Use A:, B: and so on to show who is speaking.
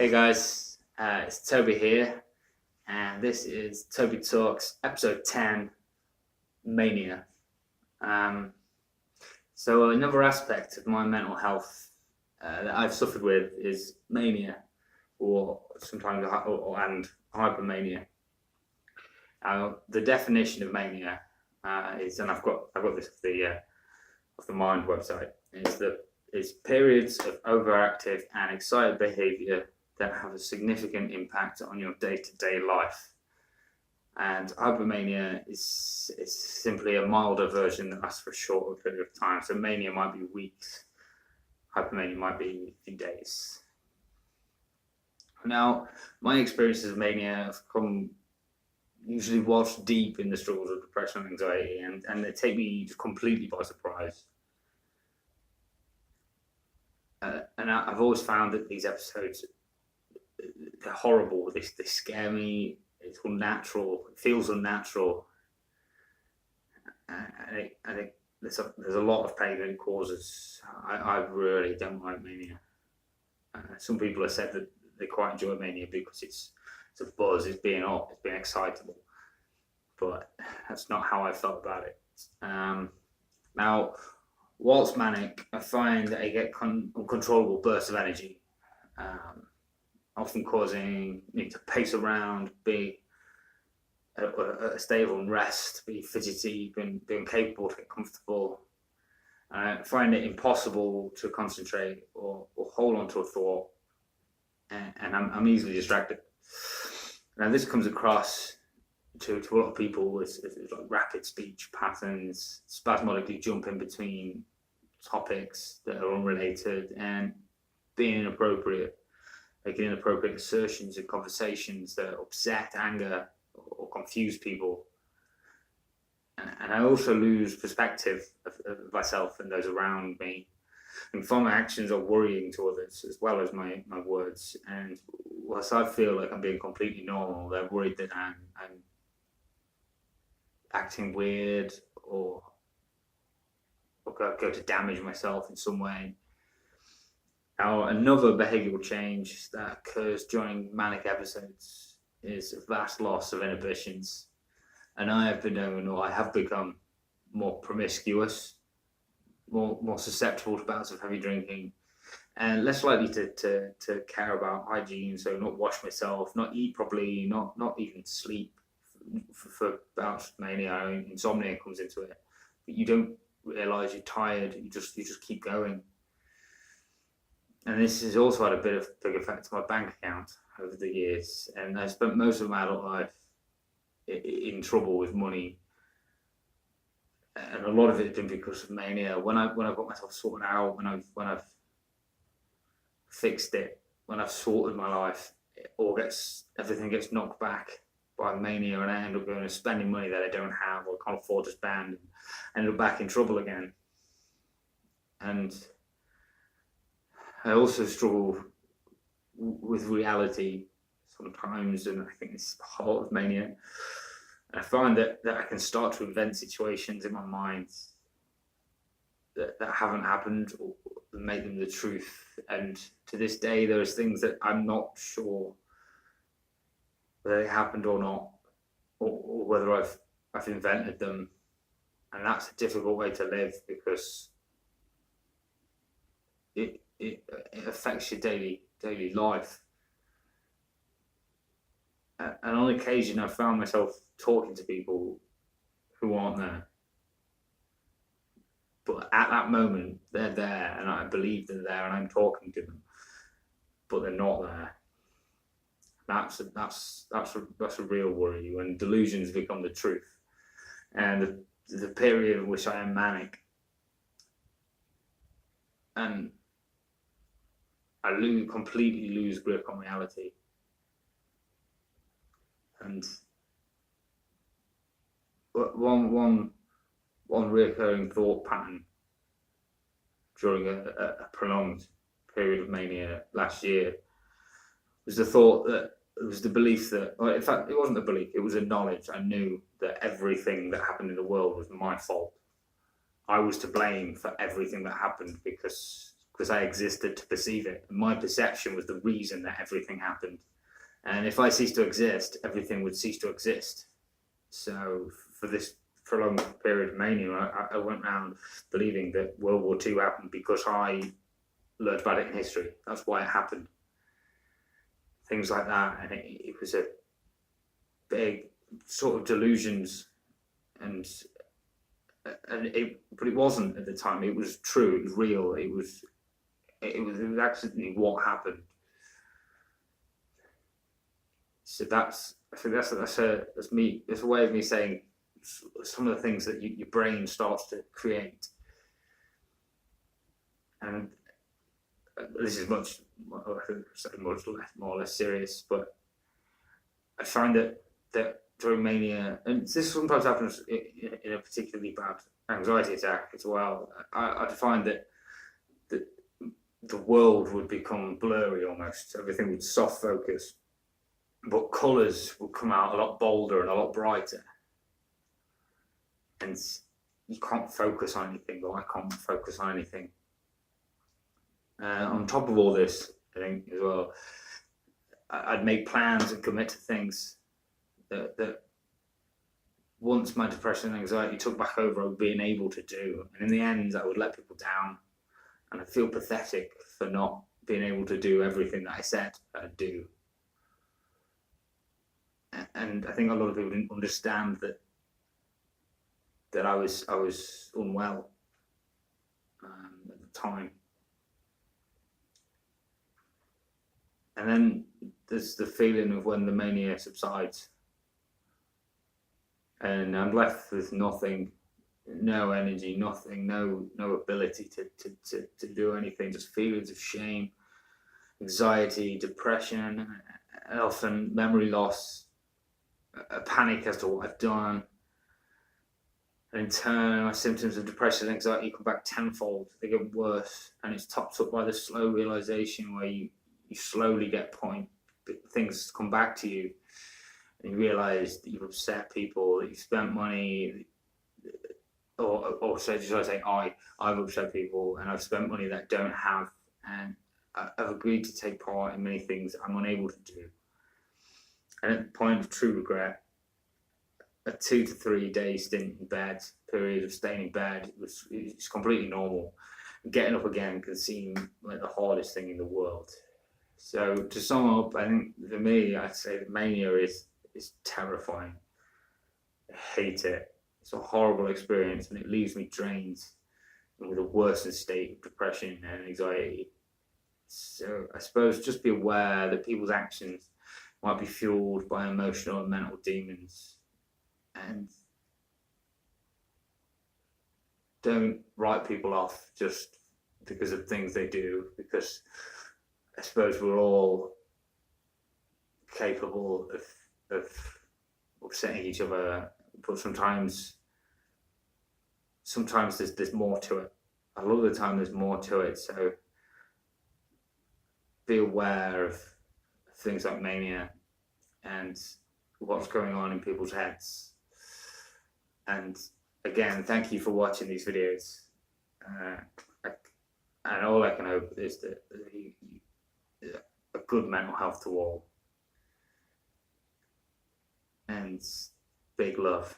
A: Hey guys, it's Toby here, and this is Toby Talks, episode 10, Mania. Um, so another aspect of my mental health that I've suffered with is mania, or sometimes and hypomania. The definition of mania is, and I've got this off the Mind website, is periods of overactive and excited behaviour that have a significant impact on your day-to-day life. And hypomania is simply a milder version that lasts for a shorter period of time. So mania might be weeks, hypomania might be a few days. Now, my experiences of mania have come usually whilst deep in the struggles of depression and anxiety, and they take me completely by surprise. And I've always found that these episodes, they're horrible. They scare me. It's unnatural. It feels unnatural. I think there's a lot of pain that it causes. I really don't like mania. Some people have said that they quite enjoy mania because it's a buzz. It's being up. It's being excitable. But that's not how I felt about it. Now, whilst manic, I find that I get uncontrollable bursts of energy. Often causing me to pace around, be at a state of unrest, be fidgety, be incapable to get comfortable. I find it impossible to concentrate or hold on to a thought, and I'm easily distracted. Now, this comes across to a lot of people as like rapid speech patterns, spasmodically jumping between topics that are unrelated, and being inappropriate. Making inappropriate assertions in conversations that upset, anger, or confuse people. And I also lose perspective of myself and those around me. And find my actions are worrying to others as well as my words. And whilst I feel like I'm being completely normal, they're worried that I'm acting weird or go to damage myself in some way. Now, another behavioural change that occurs during manic episodes is a vast loss of inhibitions. And I have become more promiscuous, more susceptible to bouts of heavy drinking, and less likely to care about hygiene, so not wash myself, not eat properly, not even sleep for bouts of mania. Insomnia comes into it. But you don't realise you're tired, you just keep going. And this has also had a big effect on my bank account over the years. And I spent most of my adult life in trouble with money. And a lot of it has been because of mania. When I've got myself sorted out, when I've fixed it, when I've sorted my life, everything gets knocked back by mania, and I end up going and spending money that I don't have or can't afford to spend, and end up back in trouble again. And I also struggle with reality sometimes, and I think it's the heart of mania. And I find that I can start to invent situations in my mind that haven't happened, or make them the truth. And to this day, there's things that I'm not sure whether they happened or not, or whether I've invented them. And that's a difficult way to live, because it affects your daily life. And on occasion, I found myself talking to people who aren't there. But at that moment, they're there, and I believe they're there, and I'm talking to them, but they're not there. That's a real worry when delusions become the truth. And the period in which I am manic, and I completely lose grip on reality. And one recurring thought pattern during a prolonged period of mania last year was the belief that, well, in fact, it wasn't a belief, it was a knowledge. I knew that everything that happened in the world was my fault. I was to blame for everything that happened because because I existed to perceive it. My perception was the reason that everything happened. And if I ceased to exist, everything would cease to exist. So for this prolonged period of mania, I went around believing that World War II happened because I learned about it in history. That's why it happened. Things like that. And it was a big sort of delusions, but it wasn't at the time. It was true. It was real. It was actually what happened. So I think that's a way of me saying some of the things that your brain starts to create. And this is more or less serious, but I find that during mania, and this sometimes happens in a particularly bad anxiety attack as well, I'd find that the world would become blurry almost. Everything would soft focus, but colours would come out a lot bolder and a lot brighter. And you can't focus on anything, or I can't focus on anything. On top of all this, I think as well, I'd make plans and commit to things that once my depression and anxiety took back over, I would be unable to do. And in the end, I would let people down, and I feel pathetic for not being able to do everything that I said I'd do. And I think a lot of people didn't understand that I was unwell at the time. And then there's the feeling of when the mania subsides, and I'm left with nothing, no energy, nothing, no ability to do anything, just feelings of shame, anxiety, depression, and often memory loss, a panic as to what I've done. And in turn, my symptoms of depression and anxiety come back tenfold. They get worse, and it's topped up by the slow realization where you slowly get things come back to you, and you realize that you've upset people, that you've spent money, or should I say I've upset people, and I've spent money that I don't have, and I've agreed to take part in many things I'm unable to do. And at the point of true regret, a 2 to 3 day stint in bed, period of staying in bed, it's completely normal. Getting up again can seem like the hardest thing in the world. So to sum up, I think for me, I'd say that mania is terrifying. I hate it. It's a horrible experience, and it leaves me drained and with a worsened state of depression and anxiety. So I suppose just be aware that people's actions might be fueled by emotional and mental demons, and don't write people off just because of things they do, because I suppose we're all capable of upsetting each other, but sometimes there's more to it. A lot of the time there's more to it, so be aware of things like mania and what's going on in people's heads. And again, thank you for watching these videos. And all I can hope is that a good mental health to all. And big love.